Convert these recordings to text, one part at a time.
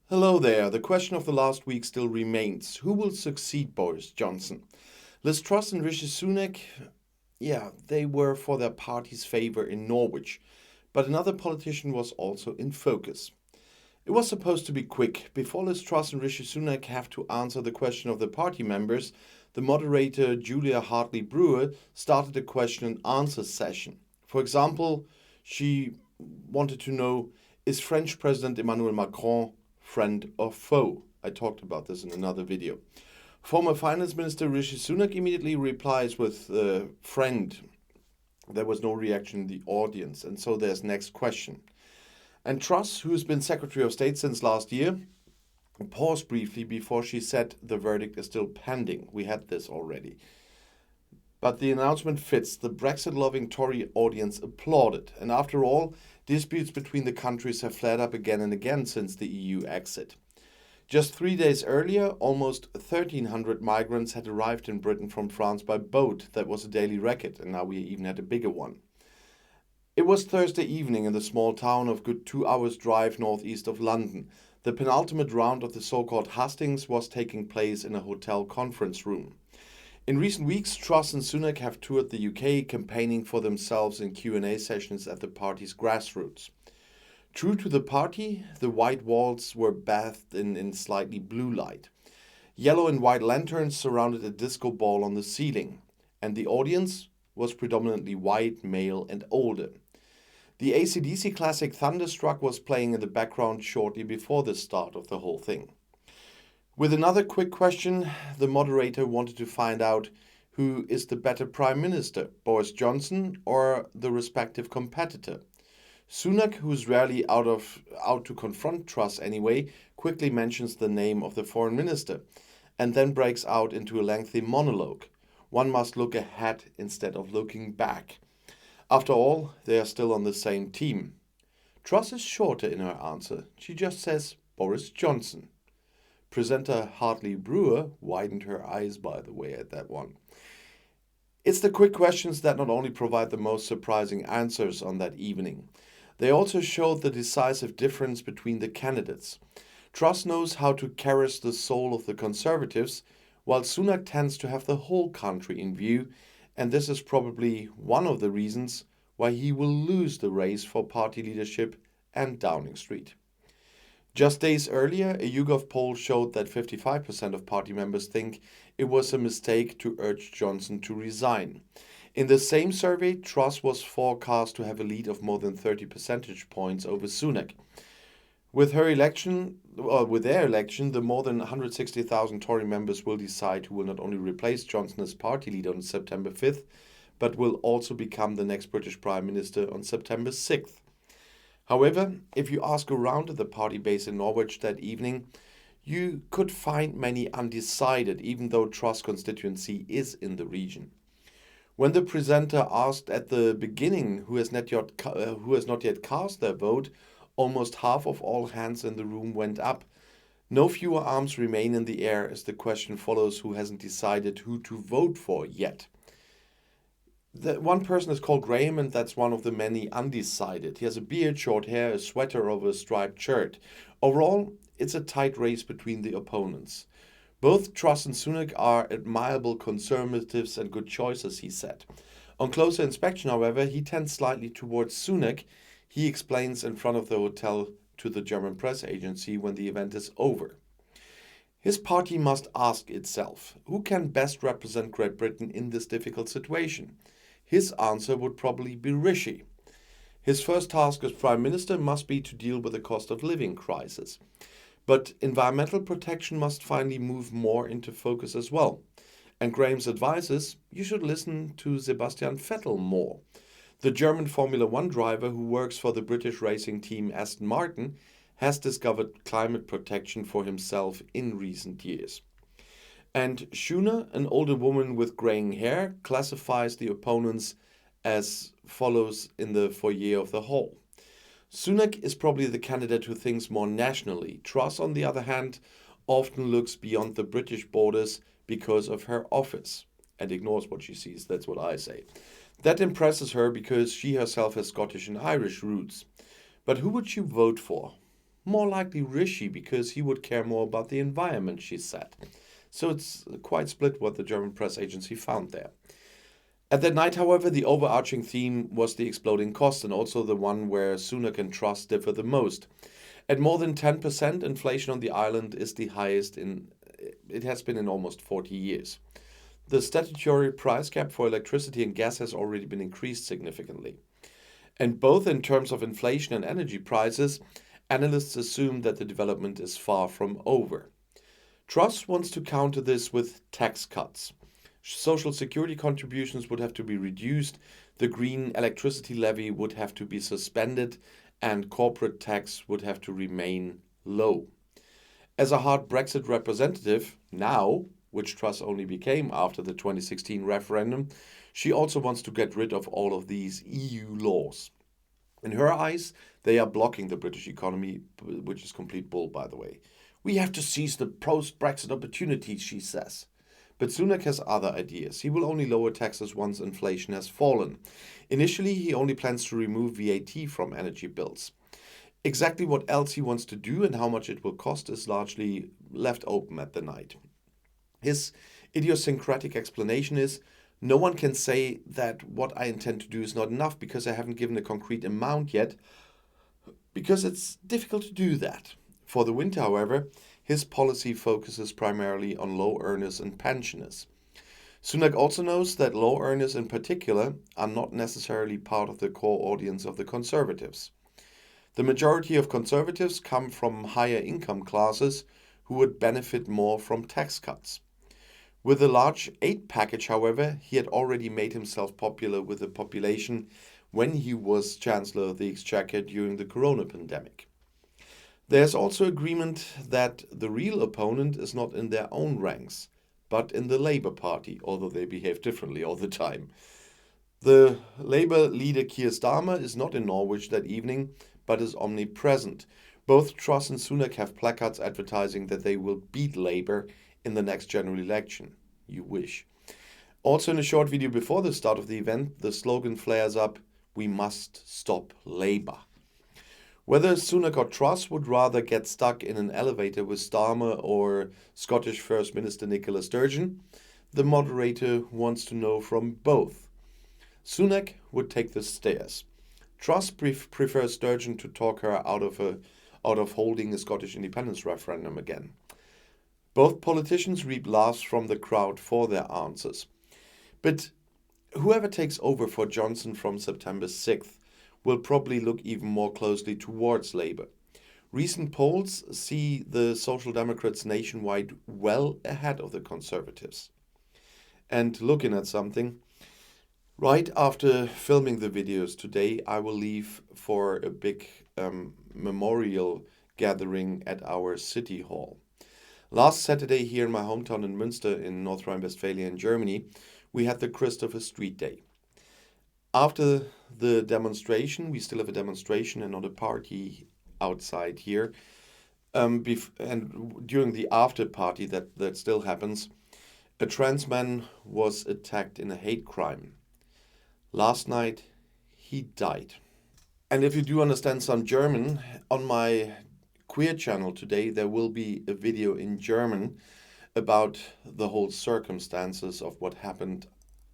Hello there. The question of the last week still remains. Who will succeed Boris Johnson? Truss and Rishi Sunak, they were for their party's favour in Norwich, but another politician was also in focus. It was supposed to be quick. Before Truss and Rishi Sunak have to answer the question of the party members, the moderator Julia Hartley-Brewer started a question and answer session. For example, she wanted to know, is French President Emmanuel Macron friend or foe? I talked about this in another video. Former Finance Minister Rishi Sunak immediately replies with friend. There was no reaction in the audience, and so there's next question. And Truss, who's been Secretary of State since last year, paused briefly before she said the verdict is still pending. We had this already. But the announcement fits. The Brexit-loving Tory audience applauded. And after all, disputes between the countries have flared up again and again since the EU exit. Just 3 days earlier, almost 1,300 migrants had arrived in Britain from France by boat. That was a daily record, and now we even had a bigger one. It was Thursday evening in the small town of good 2 hours' drive northeast of London. The penultimate round of the so-called hustings was taking place in a hotel conference room. In recent weeks, Truss and Sunak have toured the UK, campaigning for themselves in Q&A sessions at the party's grassroots. True to the party, the white walls were bathed in slightly blue light. Yellow and white lanterns surrounded a disco ball on the ceiling, and the audience was predominantly white, male, and older. The AC/DC classic Thunderstruck was playing in the background shortly before the start of the whole thing. With another quick question, the moderator wanted to find out who is the better Prime Minister, Boris Johnson or the respective competitor. Sunak, who's rarely out to confront Truss anyway, quickly mentions the name of the Foreign Minister and then breaks out into a lengthy monologue. One must look ahead instead of looking back. After all, they are still on the same team. Truss is shorter in her answer. She just says Boris Johnson. Presenter Hartley-Brewer widened her eyes, by the way, at that one. It's the quick questions that not only provide the most surprising answers on that evening, they also showed the decisive difference between the candidates. Truss knows how to caress the soul of the Conservatives, while Sunak tends to have the whole country in view, and this is probably one of the reasons why he will lose the race for party leadership and Downing Street. Just days earlier, a YouGov poll showed that 55% of party members think it was a mistake to urge Johnson to resign. In the same survey, Truss was forecast to have a lead of more than 30 percentage points over Sunak. With their election, the more than 160,000 Tory members will decide who will not only replace Johnson as party leader on September 5th, but will also become the next British Prime Minister on September 6th. However, if you ask around at the party base in Norwich that evening, you could find many undecided, even though Truss constituency is in the region. When the presenter asked at the beginning who has not yet cast their vote, almost half of all hands in the room went up. No fewer arms remain in the air as the question follows who hasn't decided who to vote for yet. The one person is called Graham, and that's one of the many undecided. He has a beard, short hair, a sweater over a striped shirt. Overall, it's a tight race between the opponents. Both Truss and Sunak are admirable conservatives and good choices, he said. On closer inspection, however, he tends slightly towards Sunak. He explains in front of the hotel to the German press agency when the event is over. His party must ask itself, who can best represent Great Britain in this difficult situation? His answer would probably be Rishi. His first task as Prime Minister must be to deal with the cost of living crisis. But environmental protection must finally move more into focus as well. And Graham's advice is, you should listen to Sebastian Vettel more. The German Formula One driver who works for the British racing team Aston Martin has discovered climate protection for himself in recent years. And Shuna, an older woman with graying hair, classifies the opponents as follows in the foyer of the hall. Sunak is probably the candidate who thinks more nationally. Truss, on the other hand, often looks beyond the British borders because of her office and ignores what she sees. That's what I say. That impresses her because she herself has Scottish and Irish roots. But who would you vote for? More likely Rishi, because he would care more about the environment, she said. So it's quite split what the German press agency found there. At that night, however, the overarching theme was the exploding cost, and also the one where Sunak and Truss differ the most. At more than 10%, inflation on the island is the highest it has been in almost 40 years. The statutory price cap for electricity and gas has already been increased significantly. And both in terms of inflation and energy prices, analysts assume that the development is far from over. Truss wants to counter this with tax cuts. Social security contributions would have to be reduced, the green electricity levy would have to be suspended, and corporate tax would have to remain low. As a hard Brexit representative, now, which Truss only became after the 2016 referendum, she also wants to get rid of all of these EU laws. In her eyes, they are blocking the British economy, which is complete bull, by the way. We have to seize the post-Brexit opportunities, she says. But Sunak has other ideas. He will only lower taxes once inflation has fallen. Initially, he only plans to remove VAT from energy bills. Exactly what else he wants to do and how much it will cost is largely left open at the night. His idiosyncratic explanation is, no one can say that what I intend to do is not enough because I haven't given a concrete amount yet, because it's difficult to do that. For the winter, however, his policy focuses primarily on low earners and pensioners. Sunak also knows that low earners in particular are not necessarily part of the core audience of the Conservatives. The majority of Conservatives come from higher income classes who would benefit more from tax cuts. With the large aid package, however, he had already made himself popular with the population when he was Chancellor of the Exchequer during the corona pandemic. There's also agreement that the real opponent is not in their own ranks, but in the Labour Party, although they behave differently all the time. The Labour leader Keir Starmer is not in Norwich that evening, but is omnipresent. Both Truss and Sunak have placards advertising that they will beat Labour in the next general election. You wish. Also, in a short video before the start of the event, the slogan flares up, "We must stop Labour." Whether Sunak or Truss would rather get stuck in an elevator with Starmer or Scottish First Minister Nicola Sturgeon, the moderator wants to know from both. Sunak would take the stairs. Truss prefers Sturgeon to talk her out of holding a Scottish independence referendum again. Both politicians reap laughs from the crowd for their answers. But whoever takes over for Johnson from September 6th will probably look even more closely towards Labour. Recent polls see the Social Democrats nationwide well ahead of the Conservatives. And looking at something, right after filming the videos today, I will leave for a big memorial gathering at our city hall. Last Saturday here in my hometown in Münster in North Rhine-Westphalia in Germany, we had the Christopher Street Day. After the demonstration, we still have a demonstration and not a party outside here. And during the after party that still happens, a trans man was attacked in a hate crime. Last night, he died. And if you do understand some German, on my queer channel today, there will be a video in German about the whole circumstances of what happened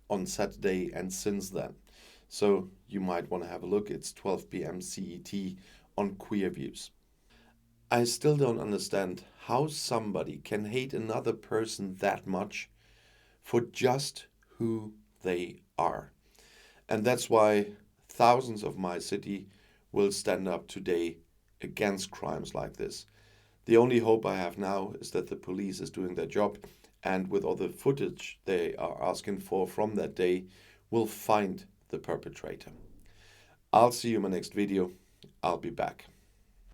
on Saturday and since then. So you might want to have a look. It's 12 p.m. CET on Queer Views. I still don't understand how somebody can hate another person that much for just who they are. And that's why thousands of my city will stand up today against crimes like this. The only hope I have now is that the police is doing their job, and with all the footage they are asking for from that day, will find the perpetrator. I'll see you in my next video. I'll be back.